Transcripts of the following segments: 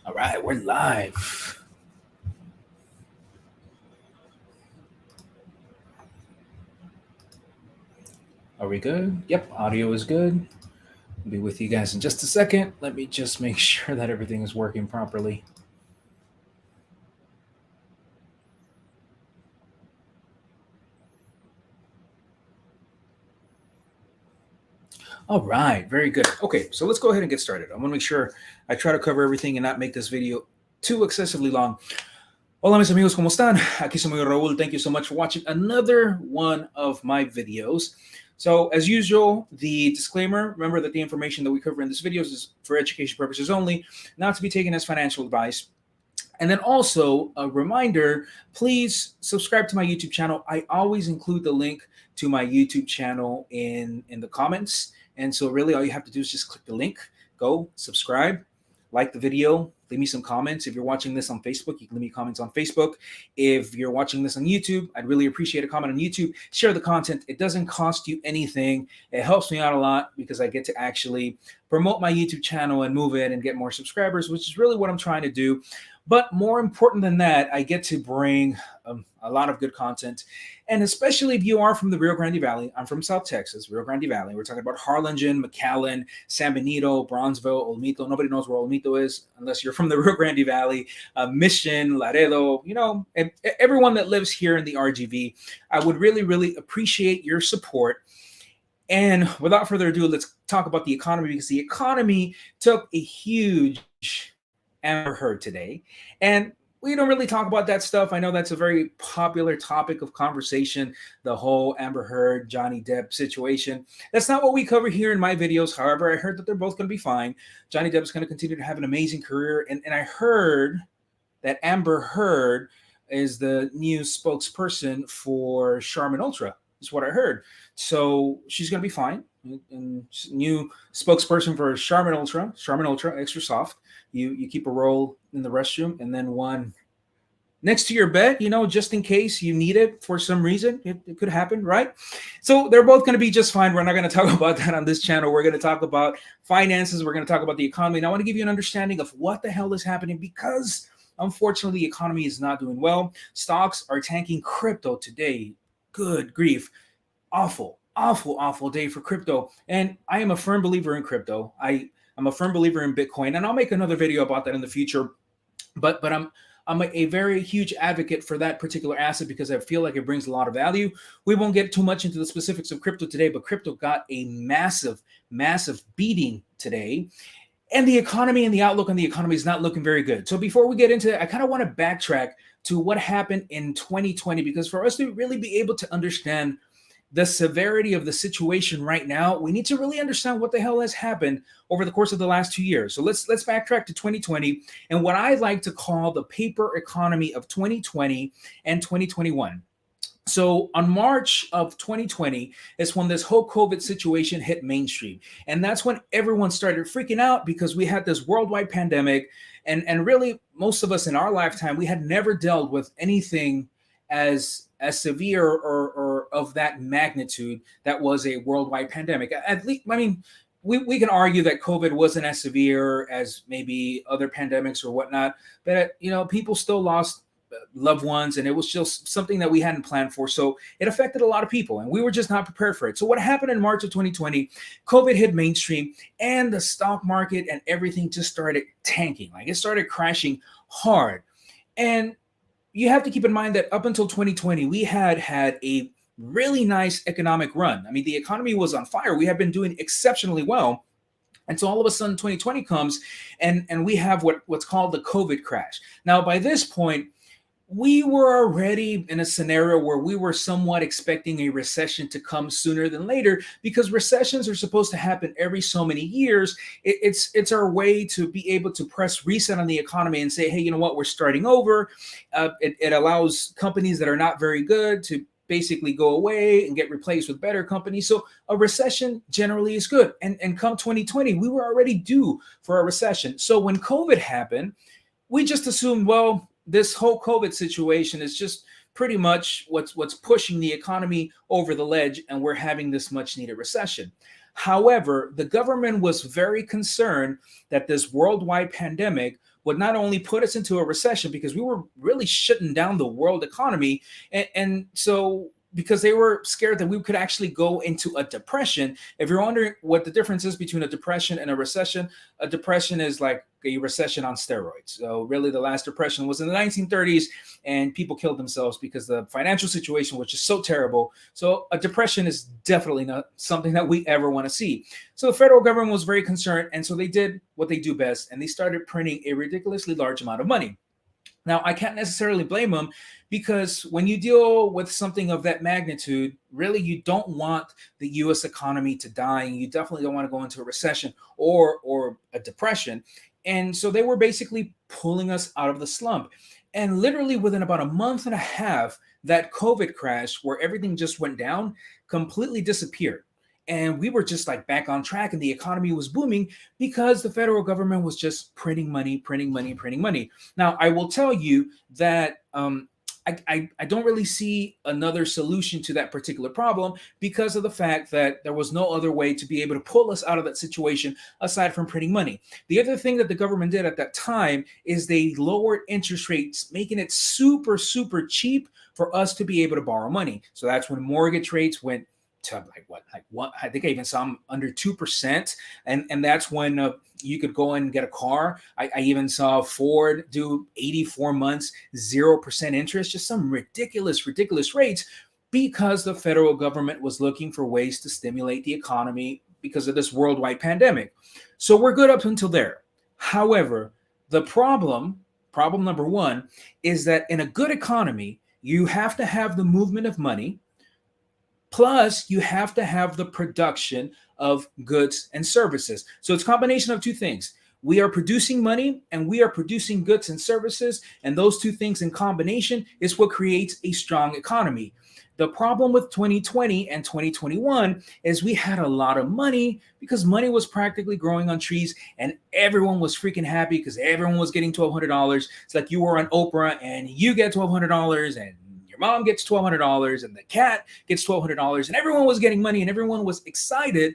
All right, we're live. Are we good? Yep, audio is good. I'll be with you guys in just a second. Let me just make sure that everything is working properly. All right, very good. Okay, so let's go ahead and get started. I want to make sure I try to cover everything and not make this video too excessively long. Hola mis amigos, ¿cómo están? Aquí soy Raúl. Thank you so much for watching another one of my videos. So as usual, the disclaimer, remember that the information that we cover in this video is for education purposes only, not to be taken as financial advice. And then also a reminder, please subscribe to my YouTube channel. I always include the link to my YouTube channel in the comments. And so really all you have to do is just click the link, go subscribe, like the video, leave me some comments. If you're watching this on Facebook, you can leave me comments on Facebook. If you're watching this on YouTube, I'd really appreciate a comment on YouTube. Share the content. It doesn't cost you anything. It helps me out a lot because I get to actually promote my YouTube channel and move it and get more subscribers, which is really what I'm trying to do. But more important than that, I get to bring a lot of good content. And especially if you are from the Rio Grande Valley, I'm from South Texas, Rio Grande Valley. We're talking about Harlingen, McAllen, San Benito, Bronzeville, Olmito. Nobody knows where Olmito is unless you're from the Rio Grande Valley, Mission, Laredo, everyone that lives here in the RGV. I would really, really appreciate your support. And without further ado, let's talk about the economy, because the economy took a huge Amber Heard today. And we don't really talk about that stuff. I know that's a very popular topic of conversation, the whole Amber Heard, Johnny Depp situation. That's not what we cover here in my videos. However, I heard that they're both going to be fine. Johnny Depp is going to continue to have an amazing career. And I heard that Amber Heard is the new spokesperson for Charmin Ultra, is what I heard. So she's going to be fine. And new spokesperson for Charmin Ultra Extra Soft. You keep a roll in the restroom and then one next to your bed, just in case you need it for some reason. It could happen, right? So they're both going to be just fine. We're not going to talk about that on this channel. We're going to talk about finances. We're going to talk about the economy. And I want to give you an understanding of what the hell is happening, because unfortunately the economy is not doing well. Stocks are tanking. Crypto today, good grief, awful day for crypto. And I am a firm believer in crypto. I'm a firm believer in Bitcoin, and I'll make another video about that in the future. But I'm a very huge advocate for that particular asset because I feel like it brings a lot of value. We won't get too much into the specifics of crypto today, but crypto got a massive beating today. And the economy and the outlook on the economy is not looking very good. So before we get into it, I kind of want to backtrack to what happened in 2020, because for us to really be able to understand the severity of the situation right now, we need to really understand what the hell has happened over the course of the last 2 years. So let's backtrack to 2020 and what I like to call the paper economy of 2020 and 2021. So on March of 2020 is when this whole COVID situation hit mainstream. And that's when everyone started freaking out because we had this worldwide pandemic. And really, most of us in our lifetime, we had never dealt with anything as severe or of that magnitude that was a worldwide pandemic. At least, I mean, we can argue that COVID wasn't as severe as maybe other pandemics or whatnot, but people still lost loved ones, and it was just something that we hadn't planned for. So it affected a lot of people, and we were just not prepared for it. So what happened in March of 2020, COVID hit mainstream, and the stock market and everything just started tanking. Like, it started crashing hard. And you have to keep in mind that up until 2020, we had a really nice economic run. I mean, the economy was on fire. We have been doing exceptionally well. And so all of a sudden 2020 comes and we have what's called the COVID crash. Now, by this point, we were already in a scenario where we were somewhat expecting a recession to come sooner than later, because recessions are supposed to happen every so many years. It's our way to be able to press reset on the economy and say, hey, you know what, we're starting over. It allows companies that are not very good to basically go away and get replaced with better companies. So a recession generally is good. And come 2020, we were already due for a recession. So when COVID happened, we just assumed, well, this whole COVID situation is just pretty much what's pushing the economy over the ledge, and we're having this much needed recession. However, the government was very concerned that this worldwide pandemic would not only put us into a recession because we were really shutting down the world economy. And so because they were scared that we could actually go into a depression. If you're wondering what the difference is between a depression and a depression is like a recession on steroids. So really the last depression was in the 1930s and people killed themselves because the financial situation was just so terrible. So a depression is definitely not something that we ever want to see. So the federal government was very concerned, and so they did what they do best, and they started printing a ridiculously large amount of money. Now, I can't necessarily blame them because when you deal with something of that magnitude, really you don't want the US economy to die, and you definitely don't want to go into a recession or a depression. And so they were basically pulling us out of the slump. And literally within about a month and a half, that COVID crash where everything just went down completely disappeared. And we were just like back on track, and the economy was booming because the federal government was just printing money, printing money, printing money. Now, I will tell you that I don't really see another solution to that particular problem because of the fact that there was no other way to be able to pull us out of that situation aside from printing money. The other thing that the government did at that time is they lowered interest rates, making it super, super cheap for us to be able to borrow money. So that's when mortgage rates went to like what I think I even saw them under 2%, and that's when you could go and get a car. I even saw Ford do 84 months 0% interest, just some ridiculous rates, because the federal government was looking for ways to stimulate the economy because of this worldwide pandemic. So we're good up until there. However, the problem number one is that in a good economy, you have to have the movement of money. Plus, you have to have the production of goods and services. So it's a combination of two things. We are producing money and we are producing goods and services. And those two things in combination is what creates a strong economy. The problem with 2020 and 2021 is we had a lot of money because money was practically growing on trees, and everyone was freaking happy because everyone was getting $1,200. It's like you were on Oprah and you get $1,200, and your mom gets $1,200, and the cat gets $1,200, and everyone was getting money and everyone was excited,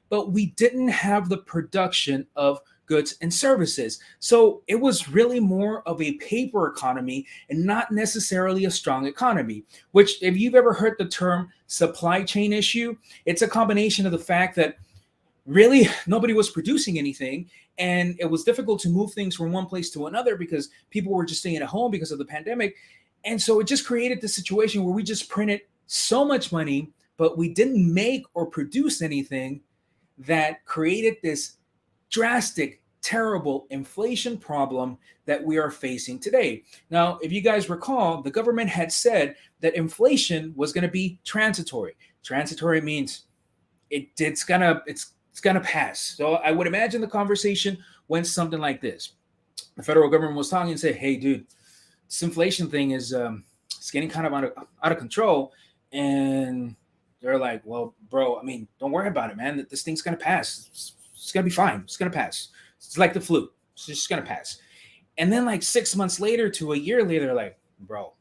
but we didn't have the production of goods and services. So it was really more of a paper economy and not necessarily a strong economy, which, if you've ever heard the term supply chain issue, it's a combination of the fact that really nobody was producing anything, and it was difficult to move things from one place to another because people were just staying at home because of the pandemic. And so it just created this situation where we just printed so much money, but we didn't make or produce anything, that created this drastic, terrible inflation problem that we are facing today. Now, if you guys recall, the government had said that inflation was going to be transitory. Transitory means it's gonna pass. So I would imagine the conversation went something like this. The federal government was talking and said, "Hey, dude, this inflation thing is it's getting kind of out of control." And they're like, "Well, bro, I mean, don't worry about it, man. This thing's gonna pass. It's gonna be fine. It's gonna pass. It's like the flu. It's just gonna pass." And then like 6 months later to a year later, they're like, "Bro,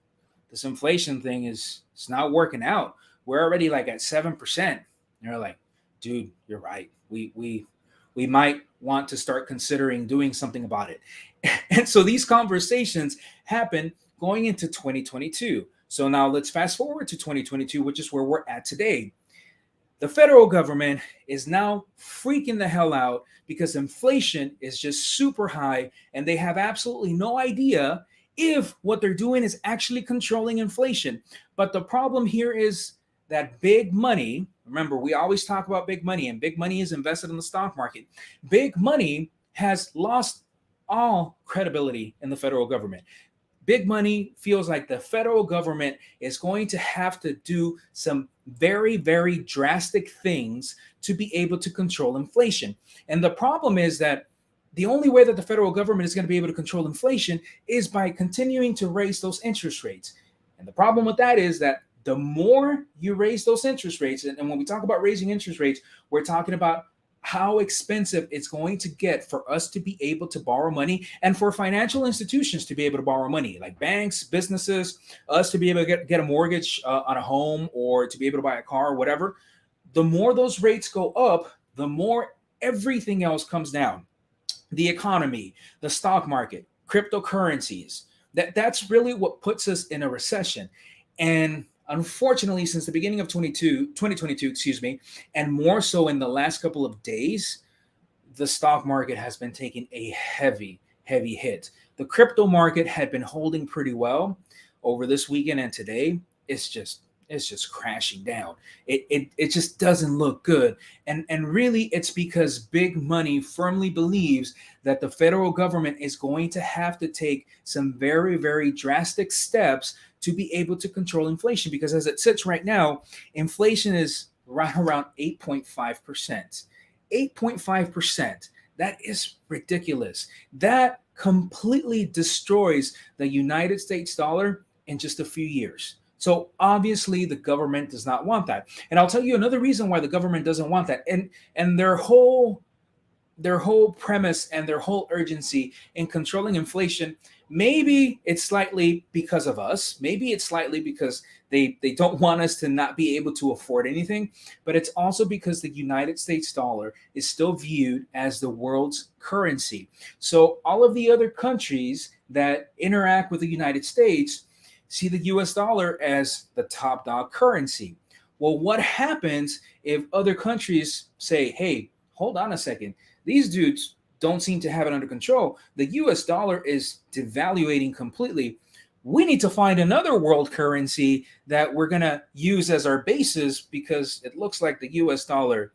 this inflation thing it's not working out. We're already like at 7%." And they're like, "Dude, you're right. We might want to start considering doing something about it." And so these conversations happen going into 2022. So now let's fast forward to 2022, which is where we're at today. The federal government is now freaking the hell out because inflation is just super high, and they have absolutely no idea if what they're doing is actually controlling inflation. But the problem here is that big money, remember, we always talk about big money, and big money is invested in the stock market. Big money has lost all credibility in the federal government. Big money feels like the federal government is going to have to do some very, very drastic things to be able to control inflation. And the problem is that the only way that the federal government is going to be able to control inflation is by continuing to raise those interest rates. And the problem with that is that the more you raise those interest rates, and when we talk about raising interest rates, we're talking about how expensive it's going to get for us to be able to borrow money, and for financial institutions to be able to borrow money, like banks, businesses, us to be able to get a mortgage on a home, or to be able to buy a car or whatever. The more those rates go up, the more everything else comes down. The economy, the stock market, cryptocurrencies. That's really what puts us in a recession. And unfortunately, since the beginning of 2022, excuse me, and more so in the last couple of days, the stock market has been taking a heavy hit. The crypto market had been holding pretty well over this weekend, and today it's just crashing down. It just doesn't look good. And really it's because big money firmly believes that the federal government is going to have to take some very drastic steps to be able to control inflation, because as it sits right now, inflation is right around 8.5%. 8.5%. That is ridiculous. That completely destroys the United States dollar in just a few years. So obviously the government does not want that. And I'll tell you another reason why the government doesn't want that. And their whole premise and their whole urgency in controlling inflation, maybe it's slightly because of us, maybe it's slightly because they don't want us to not be able to afford anything, but it's also because the United States dollar is still viewed as the world's currency. So all of the other countries that interact with the United States see the US dollar as the top dog currency. Well, what happens if other countries say, hey, hold on a second, these dudes don't seem to have it under control. The US dollar is devaluating completely. We need to find another world currency that we're going to use as our basis, because it looks like the US dollar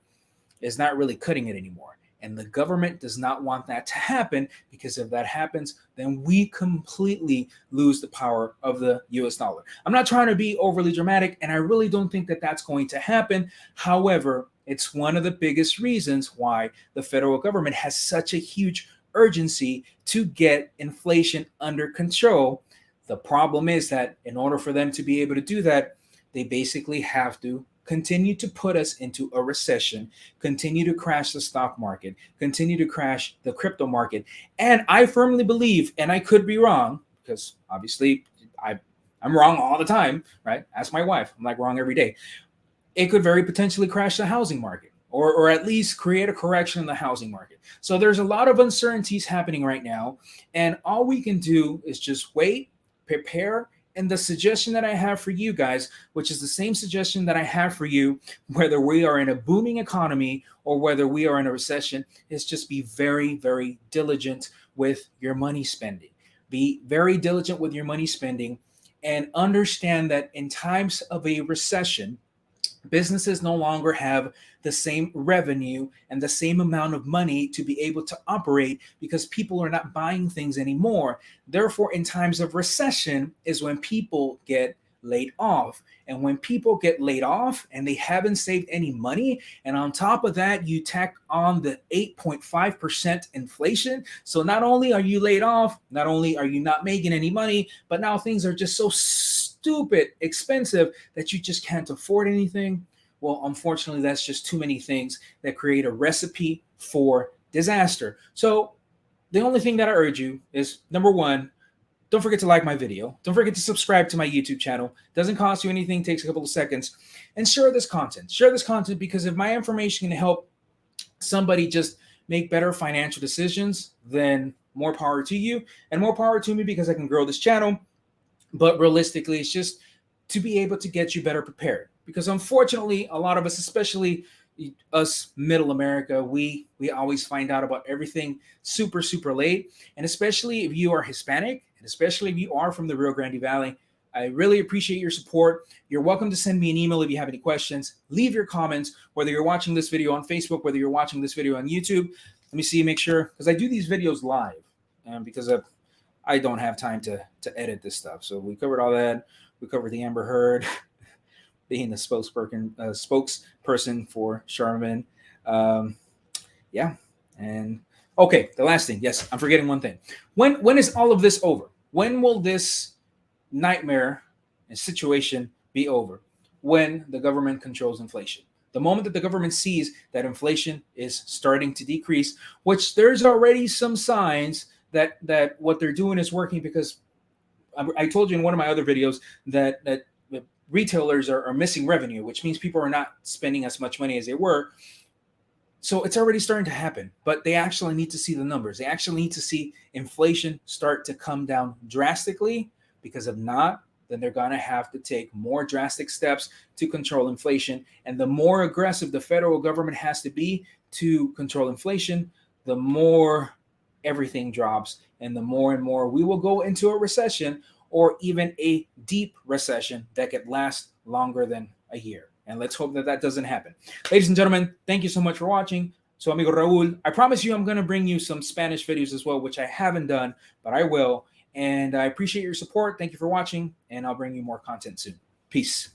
is not really cutting it anymore. And the government does not want that to happen, because if that happens, then we completely lose the power of the US dollar. I'm not trying to be overly dramatic, and I really don't think that that's going to happen. However, it's one of the biggest reasons why the federal government has such a huge urgency to get inflation under control. The problem is that in order for them to be able to do that, they basically have to continue to put us into a recession, continue to crash the stock market, continue to crash the crypto market. And I firmly believe, and I could be wrong, because obviously I'm wrong all the time, right? Ask my wife. I'm like wrong every day. It could very potentially crash the housing market, or at least create a correction in the housing market. So there's a lot of uncertainties happening right now, and all we can do is just wait, prepare. And the suggestion that I have for you guys, which is the same suggestion that I have for you, whether we are in a booming economy or whether we are in a recession, is just be very diligent with your money spending. Be very diligent with your money spending, and understand that in times of a recession, businesses no longer have the same revenue and the same amount of money to be able to operate, because people are not buying things anymore. Therefore, in times of recession is when people get laid off. And when people get laid off and they haven't saved any money, and on top of that, you tack on the 8.5% inflation. So not only are you laid off, not only are you not making any money, but now things are just so stupid expensive that you just can't afford anything. Well, unfortunately, that's just too many things that create a recipe for disaster. So the only thing that I urge you is, number one, don't forget to like my video. Don't forget to subscribe to my YouTube channel. Doesn't cost you anything, takes a couple of seconds. And share this content. Share this content, because if my information can help somebody just make better financial decisions, then more power to you and more power to me, because I can grow this channel. But realistically, it's just to be able to get you better prepared. Because unfortunately, a lot of us, especially us middle America, we always find out about everything super late. And especially if you are Hispanic, and especially if you are from the Rio Grande Valley, I really appreciate your support. You're welcome to send me an email if you have any questions. Leave your comments, whether you're watching this video on Facebook, whether you're watching this video on YouTube. Let me see, make sure, because I do these videos live, because I don't have time to edit this stuff. So we covered all that. We covered the Amber Heard being the spokesperson for Charmin. Yeah. And okay, the last thing. Yes, I'm forgetting one thing. When is all of this over? When will this nightmare and situation be over? When the government controls inflation. The moment that the government sees that inflation is starting to decrease, which there's already some signs that what they're doing is working, because I told you in one of my other videos that retailers are missing revenue, which means people are not spending as much money as they were. So it's already starting to happen, but they actually need to see the numbers. They actually need to see inflation start to come down drastically, because if not, then they're going to have to take more drastic steps to control inflation. And the more aggressive the federal government has to be to control inflation, the more everything drops, and the more and more we will go into a recession, or even a deep recession that could last longer than a year. And let's hope that that doesn't happen. Ladies and gentlemen, thank you so much for watching. So, amigo Raul, I promise you I'm going to bring you some Spanish videos as well, which I haven't done, but I will. And I appreciate your support. Thank you for watching, and I'll bring you more content soon. Peace.